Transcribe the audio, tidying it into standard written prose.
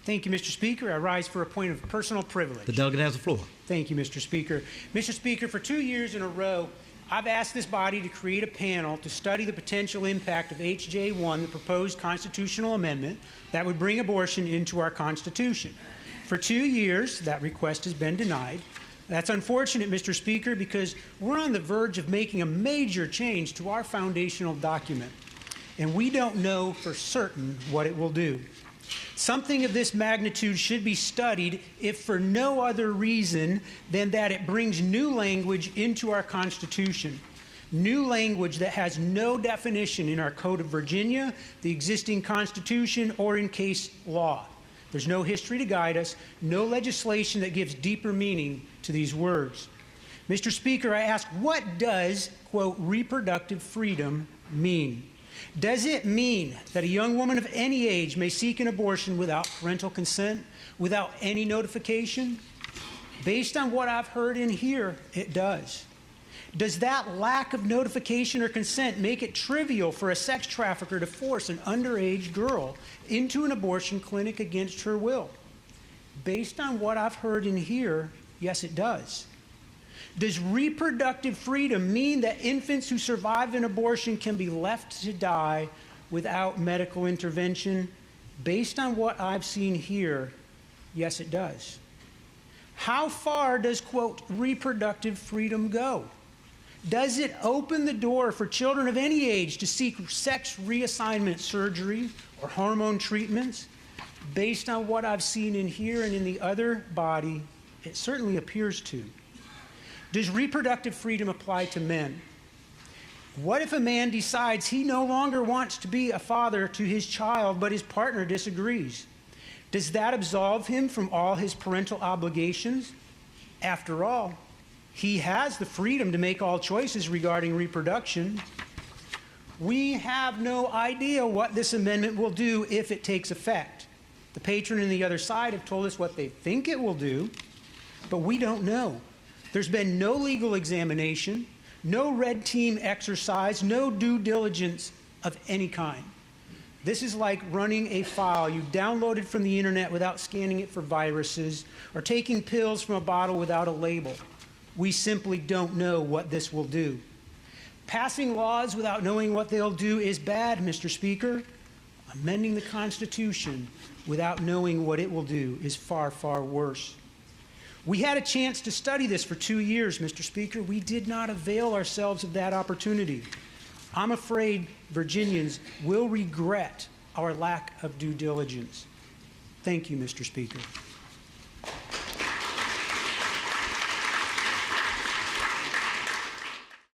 Thank you, Mr. Speaker. I rise for a point of personal privilege. The delegate has the floor. Thank you, Mr. Speaker. Mr. Speaker, for 2 years in a row, I've asked this body to create a panel to study the potential impact of H.J. 1, the proposed constitutional amendment that would bring abortion into our Constitution. For 2 years, that request has been denied. That's unfortunate, Mr. Speaker, because we're on the verge of making a major change to our foundational document, and we don't know for certain what it will do. Something of this magnitude should be studied, if for no other reason than that it brings new language into our Constitution, new language that has no definition in our Code of Virginia, the existing Constitution, or in case law. There's no history to guide us, no legislation that gives deeper meaning to these words. Mr. Speaker, I ask, what does, quote, reproductive freedom mean? Does it mean that a young woman of any age may seek an abortion without parental consent, without any notification? Based on what I've heard in here, it does. Does that lack of notification or consent make it trivial for a sex trafficker to force an underage girl into an abortion clinic against her will? Based on what I've heard in here, yes, it does. Does reproductive freedom mean that infants who survive an abortion can be left to die without medical intervention? Based on what I've seen here, yes, it does. How far does, quote, reproductive freedom go? Does it open the door for children of any age to seek sex reassignment surgery or hormone treatments? Based on what I've seen in here and in the other body, it certainly appears to. Does reproductive freedom apply to men? What if a man decides he no longer wants to be a father to his child, but his partner disagrees? Does that absolve him from all his parental obligations? After all, he has the freedom to make all choices regarding reproduction. We have no idea what this amendment will do if it takes effect. The patron and the other side have told us what they think it will do, but we don't know. There's been no legal examination, no red team exercise, no due diligence of any kind. This is like running a file you downloaded from the internet without scanning it for viruses, or taking pills from a bottle without a label. We simply don't know what this will do. Passing laws without knowing what they'll do is bad, Mr. Speaker. Amending the Constitution without knowing what it will do is far, far worse. We had a chance to study this for 2 years, Mr. Speaker. We did not avail ourselves of that opportunity. I'm afraid Virginians will regret our lack of due diligence. Thank you, Mr. Speaker.